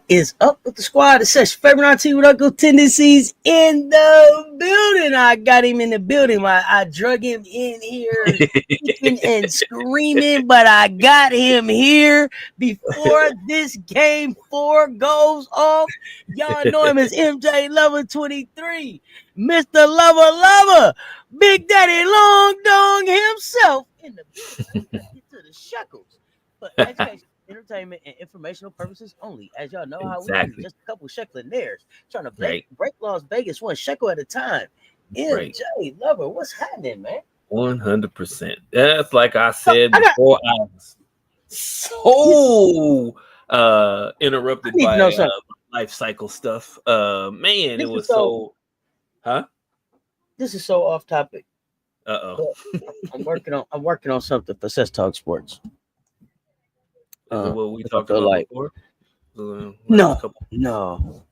is up with the squad? It's such favorite team with Uncle Tendencies in the building. I got him in the building. I drug him in here kicking and screaming, but I got him here before this game 4 goes off. Y'all know him as MJ Lover 23, Mr. Lover, Big Daddy Long Dong himself in the building. Let's get to the shekels. But education, entertainment, and informational purposes only. As y'all know how we do, just a couple shekelaires trying to break Las Vegas one shekel at a time. MJ Lover, what's happening, man? 100%. That's like I said before. I was so interrupted by life cycle stuff. Man, it was so. Huh? This is so off topic. Uh-oh. I'm working on something for Cess Talks Sports. What we talked about before? No.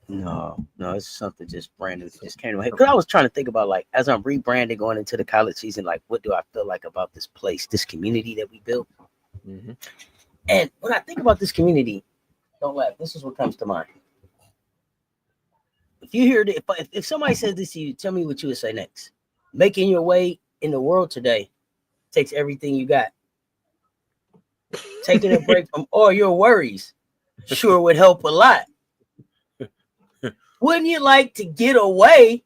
It's something just brand new. Just came to my head. Because I was trying to think about, like, as I'm rebranding going into the college season, like, what do I feel like about this place, this community that we built? Mm-hmm. And when I think about this community, don't laugh. This is what comes to mind. If you hear it, if somebody says this to you, tell me what you would say next. Making your way in the world today takes everything you got. Taking a break from all your worries sure would help a lot. Wouldn't you like to get away?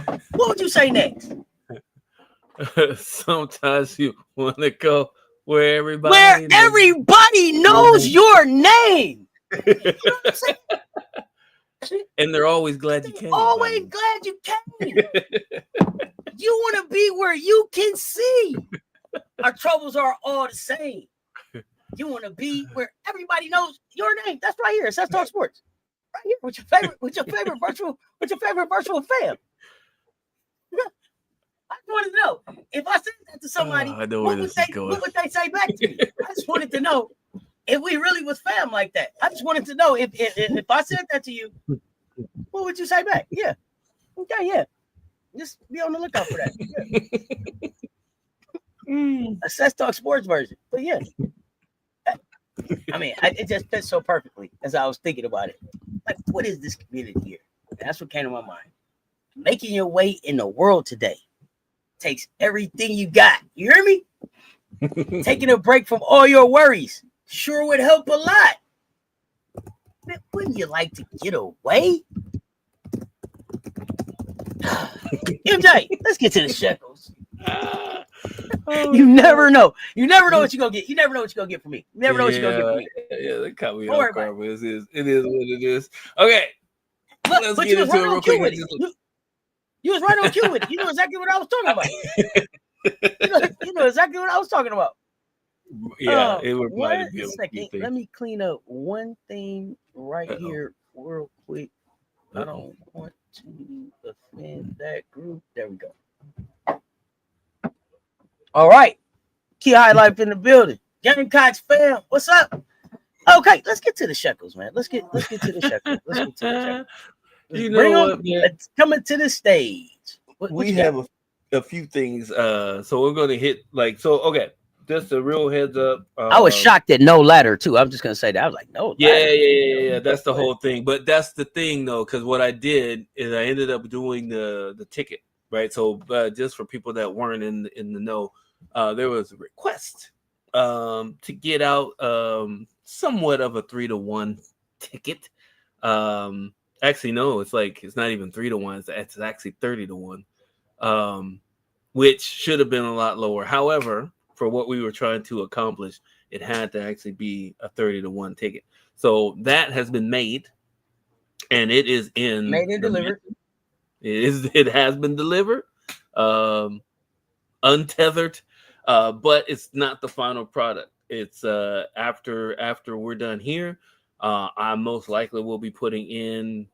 What would you say next? Sometimes you want to go where everybody knows your name. You know what I'm saying? And they're always glad you came. Always glad you came. You want to be where you can see. Our troubles are all the same. You want to be where everybody knows your name. That's right here. Cess Talks Sports. Right here with your favorite virtual fam. I just wanted to know if I said that to somebody, what would they say back to me? I just wanted to know if we really was fam like that. I just wanted to know if I said that to you, what would you say back? Yeah. Okay, yeah. Just be on the lookout for that. Yeah. A Cess Talk Sports version. But yeah. I mean, it just fits so perfectly as I was thinking about it. Like, what is this community here? And that's what came to my mind. Making your way in the world today takes everything you got. You hear me? Taking a break from all your worries sure would help a lot. Man, wouldn't you like to get away? MJ, let's get to the shekels. You never know. You never know what you're gonna get. You never know what you're gonna get from me. You never know what you're gonna get from me. Yeah, that caught me off guard, but it is what it is. Okay. Let's get into it real quick. You was right on cue with it. You know exactly what I was talking about. you know exactly what I was talking about. Yeah, it would probably be a second. Let me clean up one thing here real quick. I don't want to offend that group. There we go. All right. Key High Life in the building. Gamecocks fam, what's up? Okay, let's get to the shekels, man. Let's get to the shekels. Let's get to the shekels. You know what, man? Coming to the stage. We have a few things. So we're going to hit okay. Just a real heads up. I was shocked at no ladder too. I'm just going to say that. I was like, no ladder. Yeah. That's the whole thing. But that's the thing though, because what I did is I ended up doing the ticket, right? So just for people that weren't in the know, there was a request to get out somewhat of a 3-to-1 ticket. Actually, no, it's not even 3-to-1. It's actually 30-to-1, which should have been a lot lower. However, for what we were trying to accomplish, it had to actually be a 30-to-1 ticket. So that has been made, and it is made and delivered. It has been delivered, untethered, but it's not the final product. It's after we're done here. I most likely will be putting in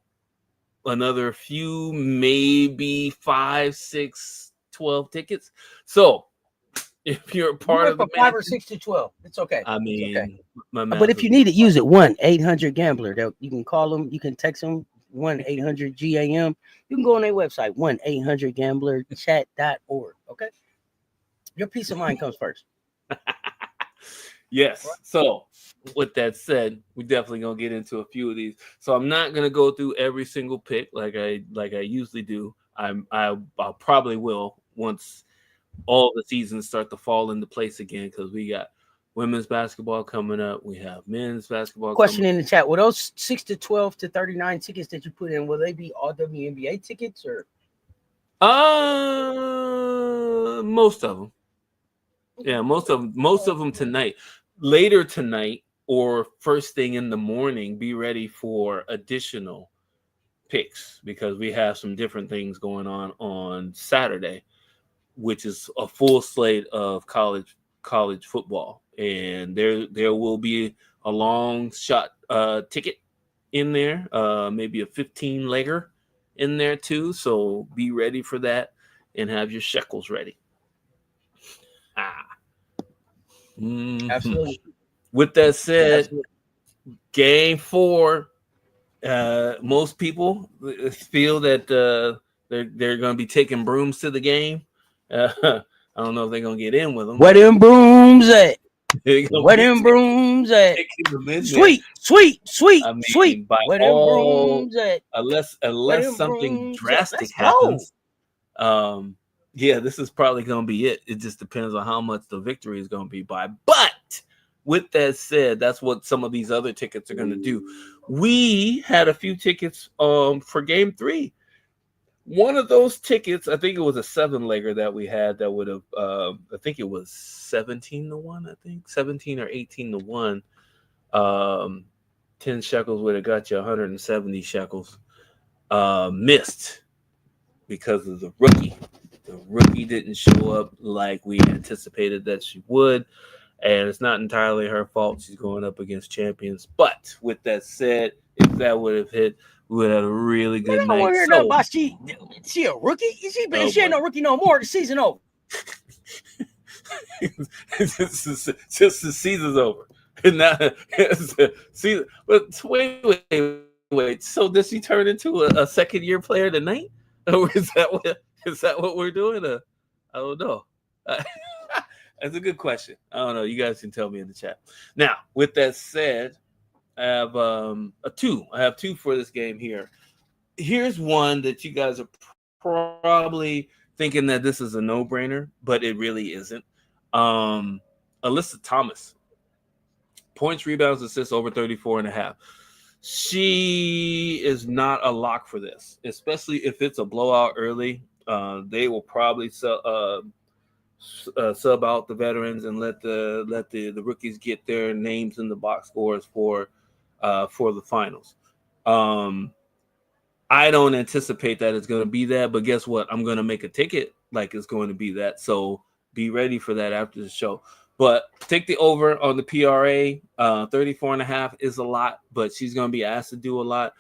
another few, maybe 5, 6, 12 tickets. So if you're a part of the 5 or 6 to 12, it's okay. I mean, okay. But if you need it, use it. 1-800-GAMBLER. You can call them. You can text them. 1-800-GAM. You can go on their website. 1-800-GAMBLERchat.org. Okay. Your peace of mind comes first. Yes. So with that said, we definitely gonna get into a few of these. So I'm not gonna go through every single pick like I usually do. I probably will once all the seasons start to fall into place again, because we got women's basketball coming up. We have men's basketball. Question in the chat: will those 6 to 12 to 39 tickets that you put in, will they be all WNBA tickets or? Most of them. Yeah, most of them tonight. Later tonight or first thing in the morning, be ready for additional picks, because we have some different things going on Saturday, which is a full slate of college football, and there will be a long shot ticket in there, maybe a 15-legger in there too. So be ready for that and have your shekels ready. Absolutely. With that said, Game 4, most people feel that they're going to be taking brooms to the game. I don't know if they're going to get in with them. Where them brooms at? Where them brooms at? Sweet. I mean, sweet. By where them brooms at? Unless something drastic happens. Yeah, this is probably going to be it. It just depends on how much the victory is going to be by. But with that said, that's what some of these other tickets are going to do. We had a few tickets for Game 3. One of those tickets, I think it was a 7-legger that we had that would have, I think it was 17 to 1, I think 17 or 18 to 1. 10 shekels would have got you 170 shekels. Missed because of the rookie. The rookie didn't show up like we anticipated that she would, and it's not entirely her fault. She's going up against champions. But with that said, if that would have hit, we would have had a really good night. She a rookie? She ain't no rookie no more. The season over. Just the season's over. Now, season. But wait. So does she turn into a second-year player tonight? Or is that what we're doing? I don't know. That's a good question. I don't know. You guys can tell me in the chat. Now, with that said, I have two. I have two for this game here. Here's one that you guys are probably thinking that this is a no-brainer, but it really isn't. Alyssa Thomas. Points, rebounds, assists over 34.5. She is not a lock for this, especially if it's a blowout early. They will probably sub out the veterans and let the rookies get their names in the box scores for the finals. I don't anticipate that it's going to be that, but guess what? I'm going to make a ticket like it's going to be that. So be ready for that after the show. But take the over on the PRA. 34.5 is a lot, but she's going to be asked to do a lot.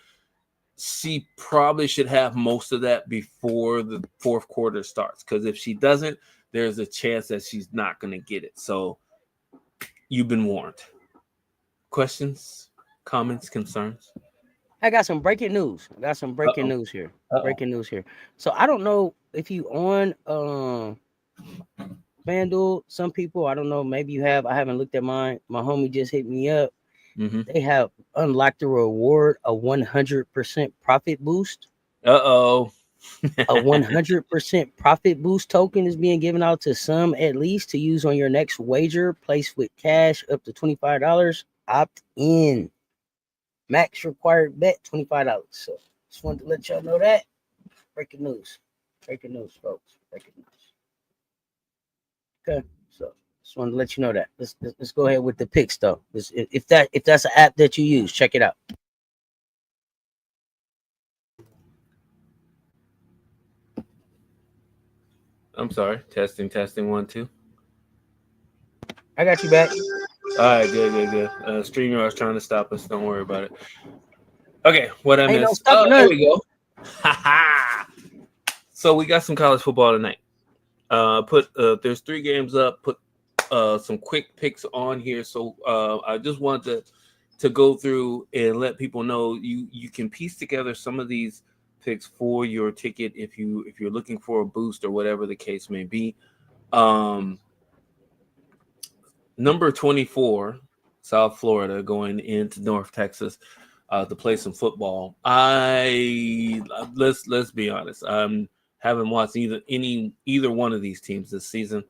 She probably should have most of that before the fourth quarter starts, because if she doesn't, there's a chance that she's not going to get it. So you've been warned. Questions, comments, concerns? I got some breaking news. News here. Breaking news here. So I don't know if you on FanDuel. Some people, I don't know, maybe you have. I haven't looked at mine. My homie just hit me up. Mm-hmm. They have unlocked the reward, a 100% profit boost. A 100% profit boost token is being given out to some, at least, to use on your next wager. Placed with cash up to $25. Opt in. Max required bet $25. So just wanted to let y'all know that. Breaking news, folks. Breaking news. Okay, so just wanted to let you know that. Let's go ahead with the picks though. If that's an app that you use, check it out. I'm sorry. Testing 1 2. I got you back. All right, good. StreamYard's trying to stop us. Don't worry about it. Okay, what I missed. There we go. So we got some college football tonight. There's 3 games up. Put some quick picks on here. So I just want to go through and let people know you can piece together some of these picks for your ticket if you're looking for a boost or whatever the case may be. number 24, South Florida, going into North Texas to play some football. Let's be honest. Haven't watched either one of these teams this season.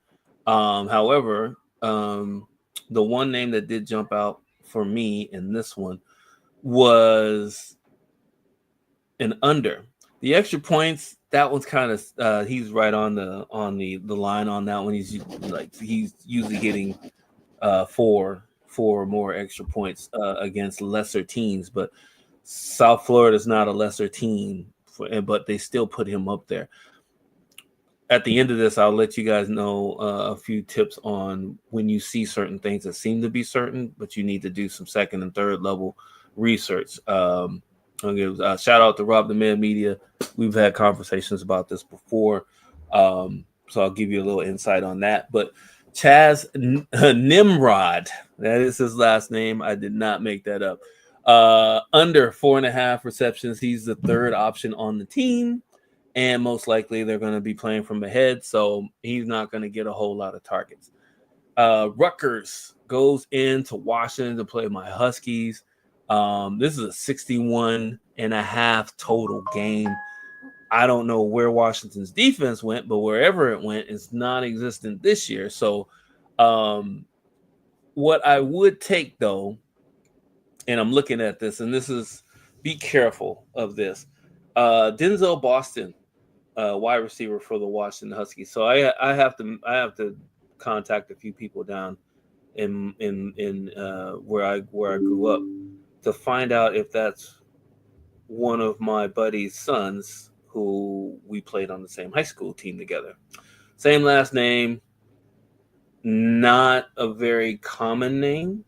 However, the one name that did jump out for me in this one was an under. The extra points, that one's kind of he's right on the line on that one. He's usually getting four more extra points against lesser teams, but South Florida is not a lesser team, but they still put him up there. At the end of this, I'll let you guys know a few tips on when you see certain things that seem to be certain, but you need to do some second and third level research. I'll give a shout out to Rob the Man Media. We've had conversations about this before, so I'll give you a little insight on that. But Chaz Nimrod, that is his last name. I did not make that up. Under 4.5 receptions. He's the third option on the team. And most likely they're going to be playing from ahead, so he's not going to get a whole lot of targets. Rutgers goes into Washington to play my Huskies. This is a 61.5 total game. I don't know where Washington's defense went, but wherever it went, it's non-existent this year. So what I would take, though, and I'm looking at this, and this is, be careful of this. Denzel Boston, wide receiver for the Washington Huskies. So I have to contact a few people down in where I grew up to find out if that's one of my buddy's sons who we played on the same high school team together. Same last name, not a very common name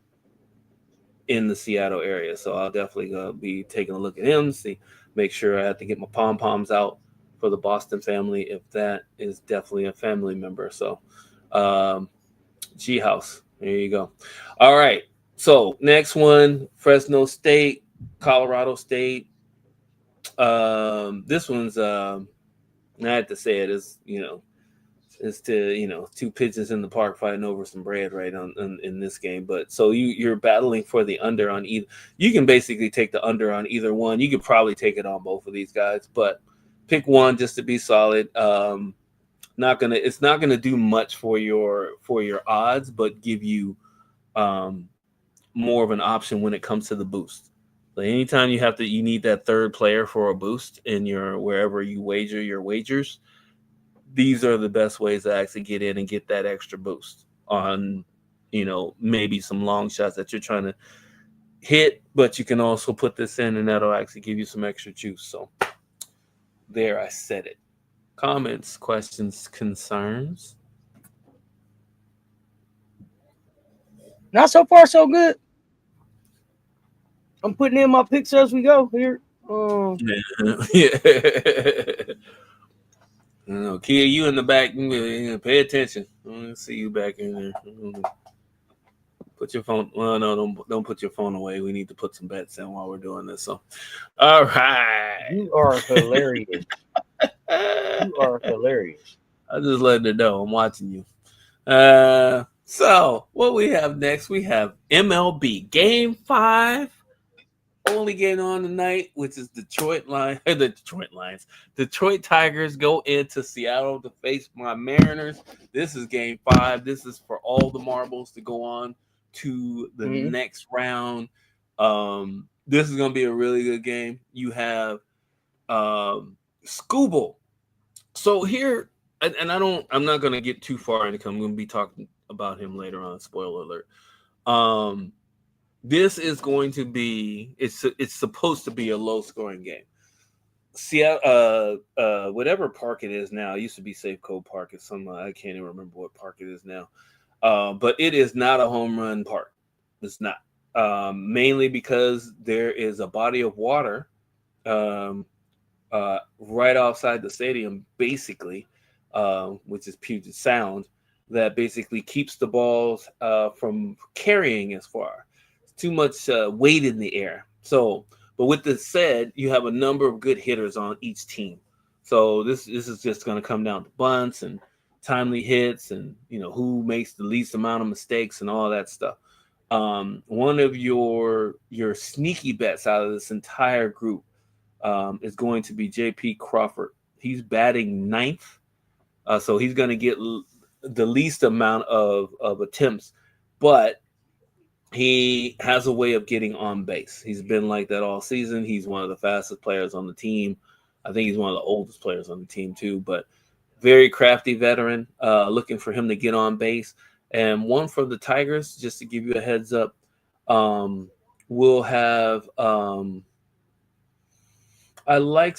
in the Seattle area. So I'll definitely be taking a look at him, make sure I have to get my pom-poms out for the Boston family if that is definitely a family member. So G-House, there you go. All right. So next one, Fresno State, Colorado State. This one's I had to say it is, it's two pigeons in the park fighting over some bread right in this game. But so you're battling for the under on either. You can basically take the under on either one. You could probably take it on both of these guys, but pick one just to be solid. It's not gonna do much for your odds, but give you more of an option when it comes to the boost. So anytime you need that third player for a boost in wherever you wager your wagers, these are the best ways to actually get in and get that extra boost on, maybe some long shots that you're trying to hit, but you can also put this in and that'll actually give you some extra juice. So there, I said it. Comments, questions, concerns? Not so far, so good. I'm putting in my picks as we go here. Yeah. Kia, you in the back. Pay attention. I want to see you back in there. Put your phone. Well, no, don't put your phone away. We need to put some bets in while we're doing this. So, all right. You are hilarious. You are hilarious. I just letting it know I'm watching you. So what we have next? We have MLB Game 5. Only game on tonight, which is Detroit Tigers go into Seattle to face my Mariners. This is Game 5. This is for all the marbles to go on to the next round. This is going to be a really good game. You have Scooble. So here, and I'm not going to get too far into. I'm going to be talking about him later on. Spoiler alert. This is going to be. It's supposed to be a low scoring game. Seattle, whatever park it is now. It used to be Safeco Park. It's some. I can't even remember what park it is now. But it is not a home run park. It's not. Mainly because there is a body of water right outside the stadium, basically, which is Puget Sound, that basically keeps the balls from carrying as far. It's too much weight in the air. So, but with this said, you have a number of good hitters on each team. So this is just going to come down to bunts and timely hits and, who makes the least amount of mistakes and all that stuff. One of your sneaky bets out of this entire group is going to be J.P. Crawford. He's batting ninth, so he's going to get the least amount of attempts, but he has a way of getting on base. He's been like that all season. He's one of the fastest players on the team. I think he's one of the oldest players on the team too, but very crafty veteran, looking for him to get on base. And one for the Tigers, just to give you a heads up, we'll have I like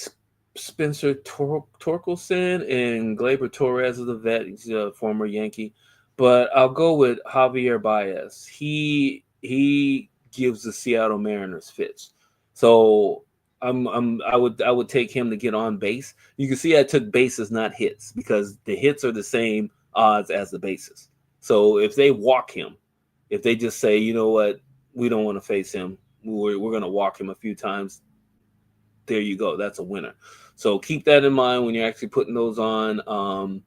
Spencer Torkelson and Gleyber Torres as a vet. He's a former Yankee. But I'll go with Javier Baez. He gives the Seattle Mariners fits. So I would take him to get on base. You can see I took bases, not hits, because the hits are the same odds as the bases. So if they walk him, if they just say, you know what, we don't want to face him, we're going to walk him a few times, there you go. That's a winner. So keep that in mind when you're actually putting those on.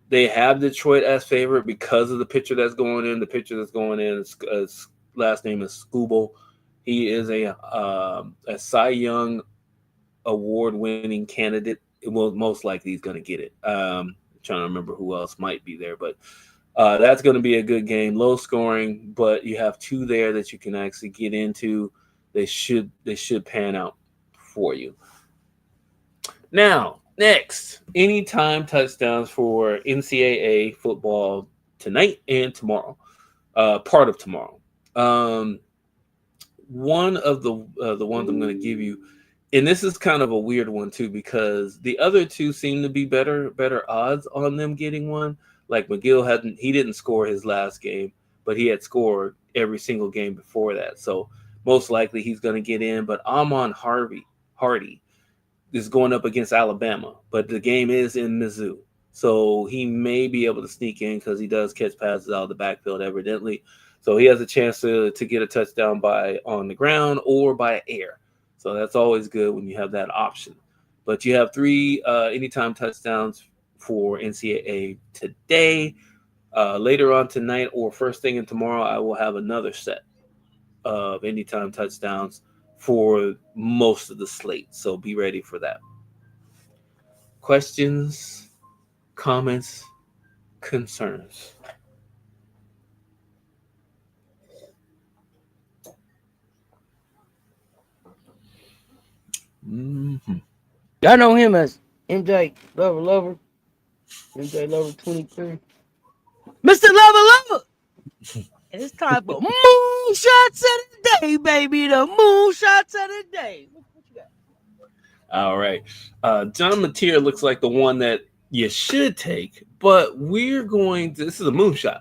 They have Detroit as favorite because of the pitcher that's going in. The pitcher that's going in, his last name is Skubal. He is a Cy Young award-winning candidate. Well, most likely he's going to get it. I'm trying to remember who else might be there, but that's going to be a good game. Low scoring, but you have two there that you can actually get into. They should pan out for you. Now, next, anytime touchdowns for NCAA football tonight and tomorrow, part of tomorrow. One of the ones I'm going to give you, and this is kind of a weird one too, because the other two seem to be better odds on them getting one. Like McGill he didn't score his last game, but he had scored every single game before that. So most likely he's going to get in. But Amon Hardy is going up against Alabama, but the game is in Mizzou. So he may be able to sneak in because he does catch passes out of the backfield evidently. So he has a chance to get a touchdown on the ground or by air. So that's always good when you have that option. But you have 3 anytime touchdowns for NCAA today. Later on tonight or first thing in tomorrow, I will have another set of anytime touchdowns for most of the slate. So be ready for that. Questions, comments, concerns? Mm-hmm. Y'all know him as MJ Lover. MJ Lover 23. Mr. Lover. And it's time for moonshots of the day, baby. The moonshots of the day. What you got? All right. John Mateer looks like the one that you should take, but this is a moonshot.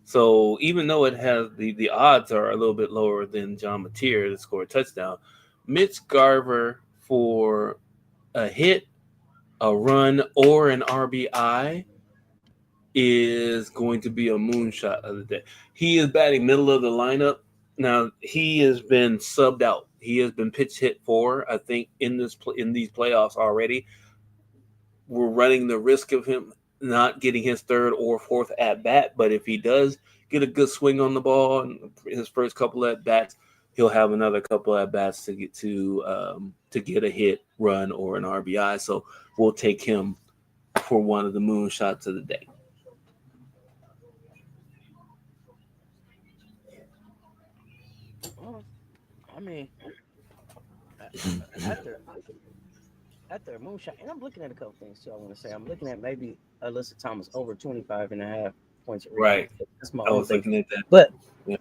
So even though it has the odds are a little bit lower than John Mateer to score a touchdown, Mitch Garver for a hit, a run, or an RBI is going to be a moonshot of the day. He is batting middle of the lineup. Now, he has been subbed out. He has been pitch hit for, I think, in these playoffs already. We're running the risk of him not getting his third or fourth at bat, but if he does get a good swing on the ball in his first couple at bats, he'll have another couple at bats to get a hit, run, or an RBI. So we'll take him for one of the moonshots of the day. I mean, after a moonshot, and I'm looking at a couple things too. I want to say I'm looking at maybe Alyssa Thomas over 25.5 points. Right. That's my I was looking at that. But yeah.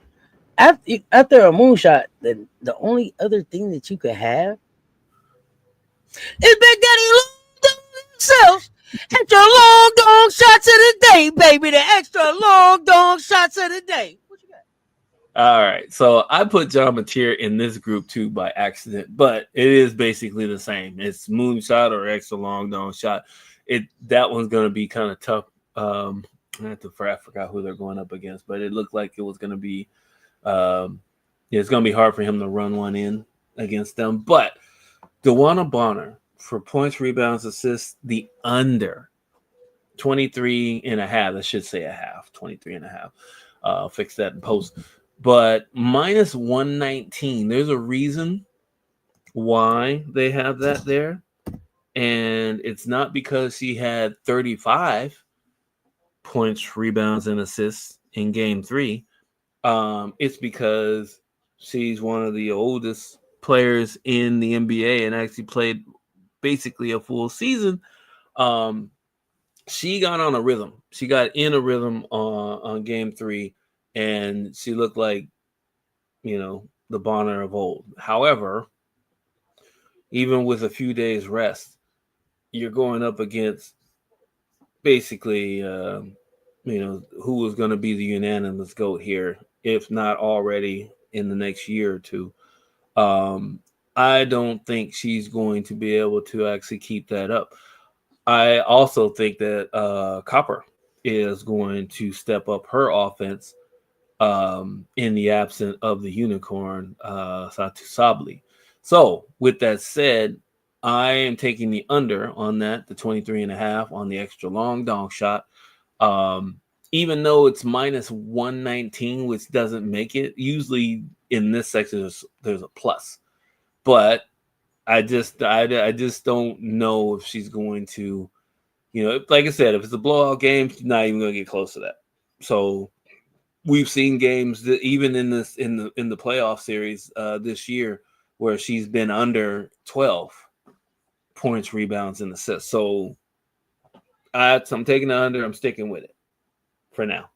After a moonshot, then the only other thing that you could have is Big Daddy Long Dong himself. Extra long dong shots of the day, baby. The extra long dong shots of the day. What you got? All right, so I put John Mateer in this group too by accident, but it is basically the same. It's moonshot or extra long dong shot. That one's going to be kind of tough. I forgot who they're going up against, but it looked like it was going to be. It's going to be hard for him to run one in against them. But DeWanna Bonner for points, rebounds, assists, the under 23 and a half. I should say a half, 23 and a half. I'll fix that in post. But minus 119, there's a reason why they have that there. And it's not because she had 35 points, rebounds, and assists in game 3. It's because she's one of the oldest players in the NBA and actually played basically a full season. She got on a rhythm. She got in a rhythm on game 3, and she looked like, the Bonner of old. However, even with a few days rest, you're going up against basically, who was going to be the unanimous GOAT here, if not already in the next year or two. I don't think she's going to be able to actually keep that up. I also think that Copper is going to step up her offense in the absence of the unicorn, Sably. So, with that said, I am taking the under on that, the 23 and a half on the extra long donk shot. Even though it's minus 119, which doesn't make it, usually in this section there's a plus. But I just don't know if she's going to, like I said, if it's a blowout game, she's not even going to get close to that. So we've seen games that even in the playoff series this year where she's been under 12 points, rebounds, and assists. So I'm taking the under. I'm sticking with it for now.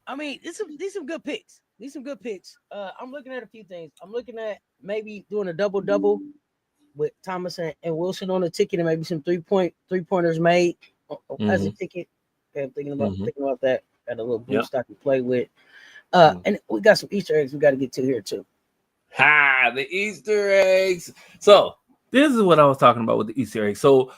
I mean, these some good picks. These some good picks. I'm looking at a few things. I'm looking at maybe doing a double with Thomas and Wilson on the ticket, and maybe some three-pointers made as a ticket. Okay, I'm thinking about that. Got a little boost I can play with. And we got some Easter eggs we got to get to here too. The Easter eggs. So this is what I was talking about with the Easter eggs. So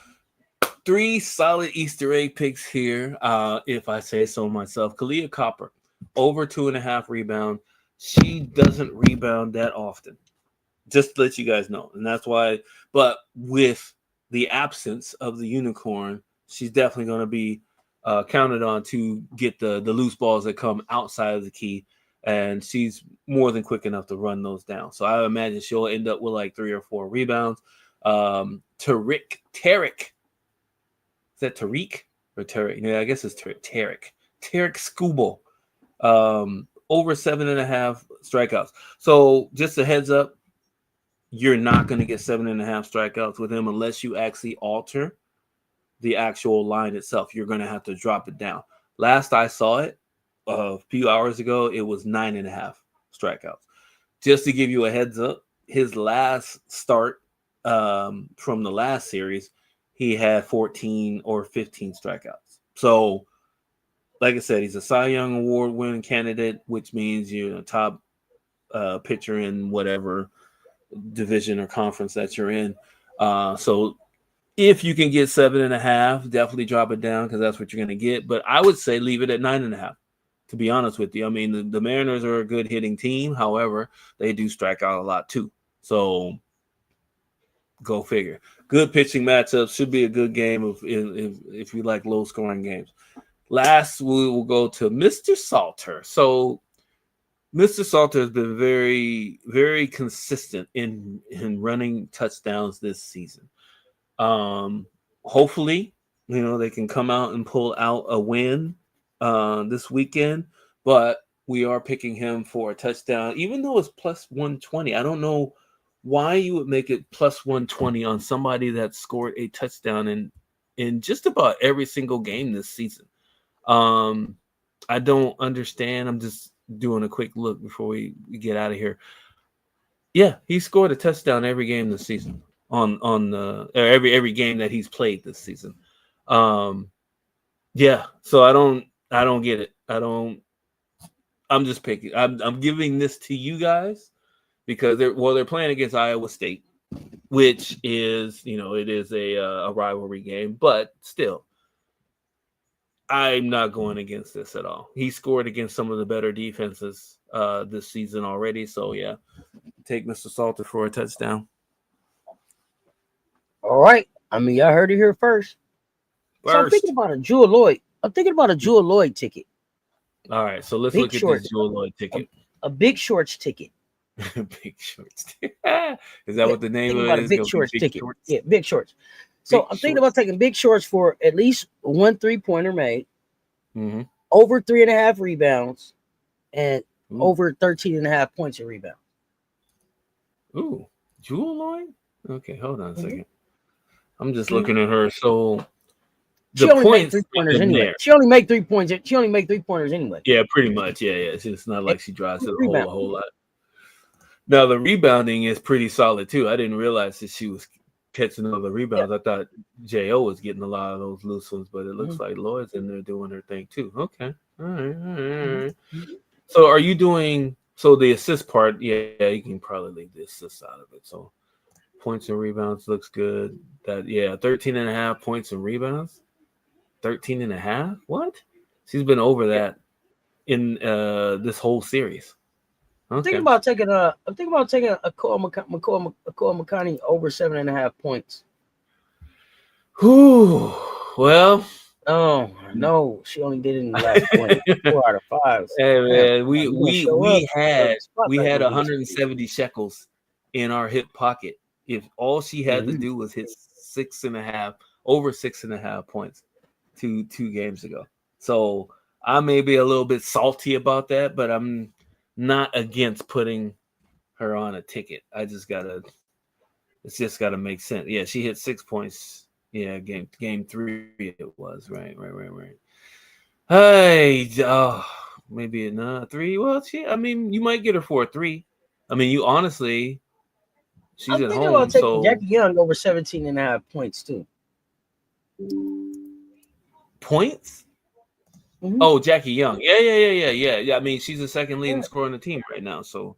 3 solid Easter egg picks here, if I say so myself. Kalia Copper, over 2.5 rebound. She doesn't rebound that often. Just to let you guys know. And that's why, but with the absence of the unicorn, she's definitely going to be counted on to get the loose balls that come outside of the key. And she's more than quick enough to run those down. So I imagine she'll end up with like 3 or 4 rebounds. Tarek. Is that Tariq or Tarek? Yeah, I guess it's Tarek. Tarek Skubal. Over 7.5 strikeouts. So just a heads up, you're not going to get 7.5 strikeouts with him unless you actually alter the actual line itself. You're going to have to drop it down. Last I saw it a few hours ago, it was 9.5 strikeouts. Just to give you a heads up, his last start from the last series, he had 14 or 15 strikeouts. So, like I said, he's a Cy Young Award winning candidate, which means you're a top pitcher in whatever division or conference that you're in. So if you can get 7.5, definitely drop it down because that's what you're going to get. But I would say leave it at 9.5, to be honest with you. I mean, the Mariners are a good hitting team. However, they do strike out a lot too. So go figure. Good pitching matchups. Should be a good game if you like low scoring games. Last, we will go to Mr. Salter. So Mr. Salter has been very, very consistent in running touchdowns this season. Hopefully, they can come out and pull out a win this weekend. But we are picking him for a touchdown, even though it's plus 120. I don't know why you would make it plus 120 on somebody that scored a touchdown in just about every single game this season. I don't understand. I'm just doing a quick look before we get out of here. Yeah, he scored a touchdown every game this season on every game that he's played this season. Yeah, so I don't get it. I'm just picking. I'm giving this to you guys because they're playing against Iowa State, which is, it is a rivalry game, but still, I'm not going against this at all. He scored against some of the better defenses this season already. So, yeah, take Mr. Salter for a touchdown. All right. I mean, y'all heard it here first. So I'm thinking about a Jewel Lloyd. I'm thinking about a Jewel Lloyd ticket. All right, so let's look at this Jewel Lloyd ticket. A Big Shorts ticket. Big Shorts. Is that what the name of it is? Big Shorts ticket. Shorts? Yeah, Big Shorts. So I'm thinking about taking Big Shorts for at least 1 3-pointer made, over 3.5 rebounds, and over 13.5 points in rebound. Ooh, Jewel Lloyd? Okay, hold on a second. I'm just looking at her. So she only make 3-pointers anyway. There. She only make 3 points. She only make 3-pointers anyway. Yeah, pretty much. Yeah. It's not like she drives it a whole lot. Now the rebounding is pretty solid too. I didn't realize that she was catching all the rebounds. I thought Jo was getting a lot of those loose ones, but it looks like Lloyd's in there doing her thing too. Okay, all right. So are you doing the assist part? Yeah, you can probably leave the assist out of it. So points and rebounds looks good. 13.5 points and rebounds. 13.5? What? She's been over that in this whole series. Okay. I'm thinking about taking a McCall McConney over 7.5 points. Whew. Well. Oh no, she only did it in the last 4 out of 5. Hey man, we had 170 shekels in our hip pocket. If all she had to do was hit 6.5, over 6.5 points 2 games ago. So I may be a little bit salty about that, but I'm not against putting her on a ticket. It's just gotta make sense. Yeah, she hit 6 points. Yeah, game 3 it was. Right. Hey, maybe not 3. Well, you might get her for a 3. I mean, you honestly, she's at home. About taking Jackie Young over 17.5 points too. Points? Oh, Jackie Young. Yeah. I mean, she's the second leading scorer on the team right now. So,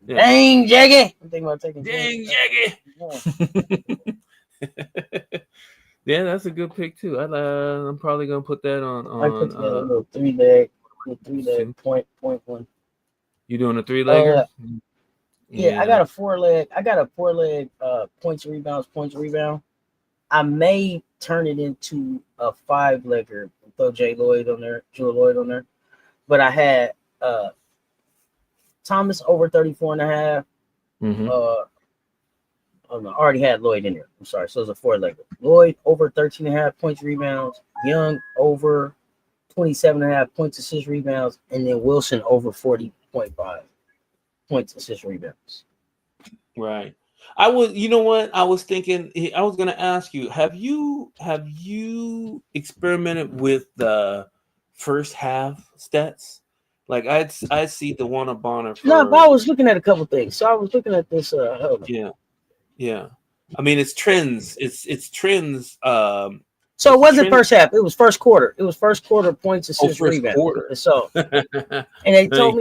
yeah. Dang, Jackie! I'm thinking about taking. Dang, Jackie! Yeah, that's a good pick too. I'm probably gonna put that on. I put together a little three leg point 1. You doing a 3-legger? Yeah, I got a 4-leg. Points and rebound. I may turn it into a 5-legger. Throw Jewel Lloyd on there. But I had Thomas over 34.5. I already had Lloyd in there. I'm sorry. So it's a 4-legger. Lloyd over 13.5 points, rebounds. Young over 27.5 points, assists, rebounds. And then Wilson over 40.5 points, assists, rebounds. Right. I was thinking, I was going to ask you, have you experimented with the first half stats? Like I see the one of Bonner. No, but I was looking at a couple things. So I was looking at this. Yeah. I mean, it's trends. It's trends. So it wasn't first half. It was first quarter. It was first quarter points, assists, rebounds. So, and they told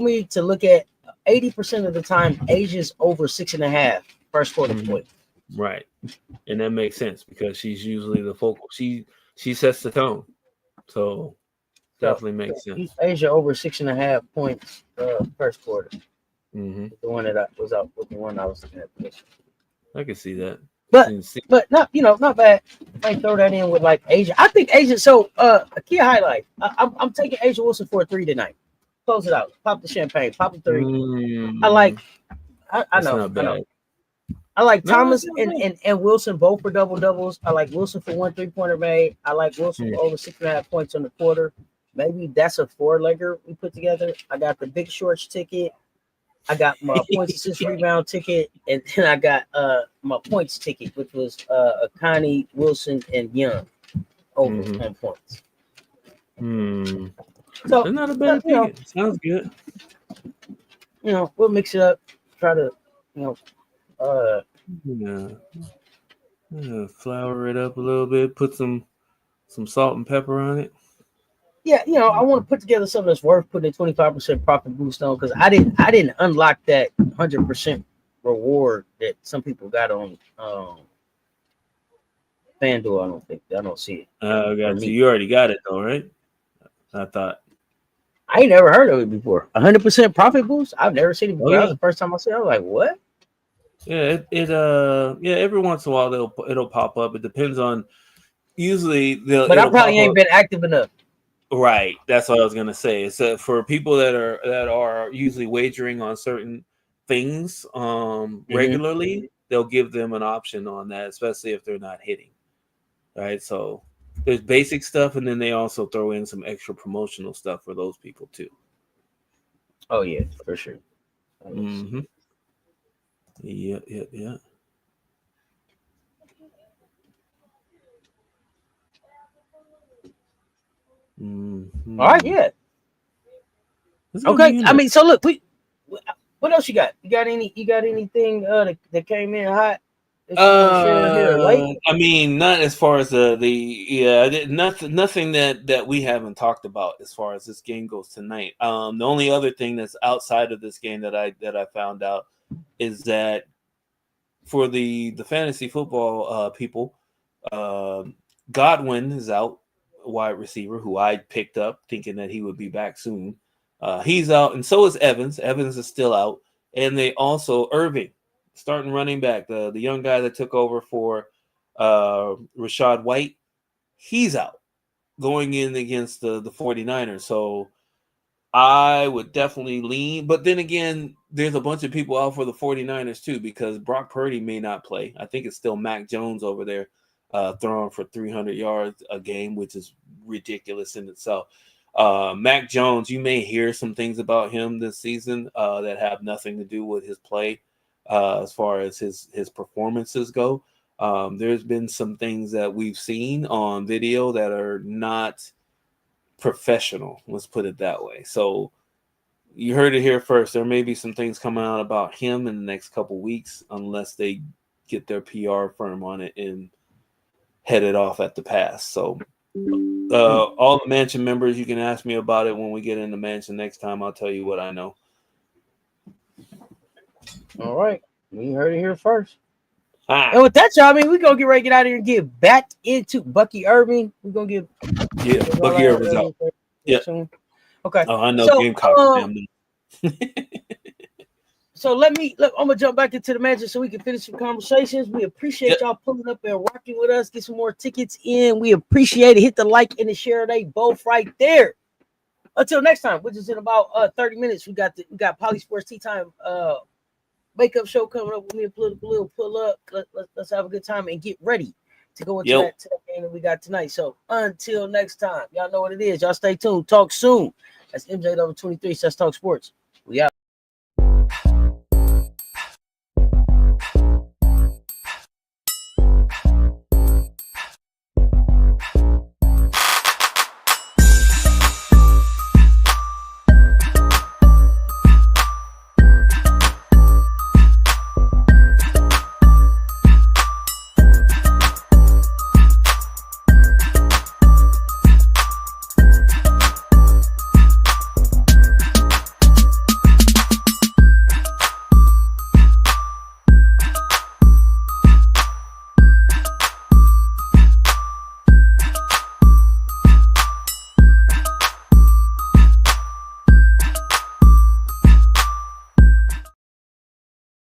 me to look at 80% of the time Asia's over 6.5 first quarter points. Right, and that makes sense because she's usually the focal. She sets the tone. So definitely makes sense. Asia over 6.5 points first quarter. The one that I was out with, the one I was looking at. I can see that. But not bad. I throw that in with like Asia. I think Asia. So a key highlight. I'm taking Asia Wilson for a 3 tonight. Close it out. Pop the champagne. Pop the 3. I know. I like Thomas and Wilson both for double doubles. I like Wilson for 1 3-pointer made. I like Wilson for over 6.5 points on the quarter. Maybe that's a 4-legger we put together. I got the Big Shorts ticket. I got my points, assist, rebound ticket, and then I got my points ticket, which was Connie, Wilson, and Young over 10 points. So that's not a bad ticket. Sounds good. We'll mix it up. Try to, flour it up a little bit. Put some salt and pepper on it. Yeah, I want to put together something that's worth putting a 25% profit boost on because I didn't unlock that 100% reward that some people got on FanDuel. I don't see it. Got you. You already got it though, right? I thought. I ain't never heard of it before. 100% profit boost. I've never seen it before. That was the first time I said. I was like, what? Every once in a while it'll pop up. It depends on. Usually but I probably ain't been active enough. Right, that's what I was gonna say. So for people that are usually wagering on certain things regularly, they'll give them an option on that, especially if they're not hitting. Right, so there's basic stuff, and then they also throw in some extra promotional stuff for those people too. Oh yeah, for sure. Mm-hmm. Yeah. Mm-hmm. All right, yeah. Okay, I mean, so look, what else you got? You got anything that came in hot? I mean, not as far as nothing that we haven't talked about as far as this game goes tonight. The only other thing that's outside of this game that I found out is that for the fantasy football people, Godwin is out, wide receiver who I picked up thinking that he would be back soon. He's out, and so is Evans. Evans is still out, and they also Irving, starting running back, the young guy that took over for Rashad White, he's out going in against the 49ers. So I would definitely lean. But then again, there's a bunch of people out for the 49ers too, because Brock Purdy may not play. I think it's still Mac Jones over there throwing for 300 yards a game, which is ridiculous in itself. Mac Jones, you may hear some things about him this season that have nothing to do with his play as far as his performances go. There's been some things that we've seen on video that are not professional, let's put it that way. So you heard it here first. There may be some things coming out about him in the next couple weeks, unless they get their PR firm on it and head it off at the pass. So all the mansion members, you can ask me about it when we get in the mansion next time. I'll tell you what I know. All right, we heard it here first. And with that, y'all, I mean, we're going to get ready to get out of here and get back into Bucky Irving. We're going to get Bucky Irving's out. Yeah. Okay. Oh, I know Gamecock. So I'm going to jump back into the mansion so we can finish some conversations. We appreciate y'all pulling up and rocking with us. Get some more tickets in. We appreciate it. Hit the like and the share. They both right there. Until next time, which is in about 30 minutes, we got Poly Sports Tea Time makeup show coming up with me and Political pull up. Let's have a good time and get ready to go into that game that we got tonight. So until next time, y'all know what it is. Y'all stay tuned. Talk soon. That's MJ over 23. Cess Talks Sports. We out.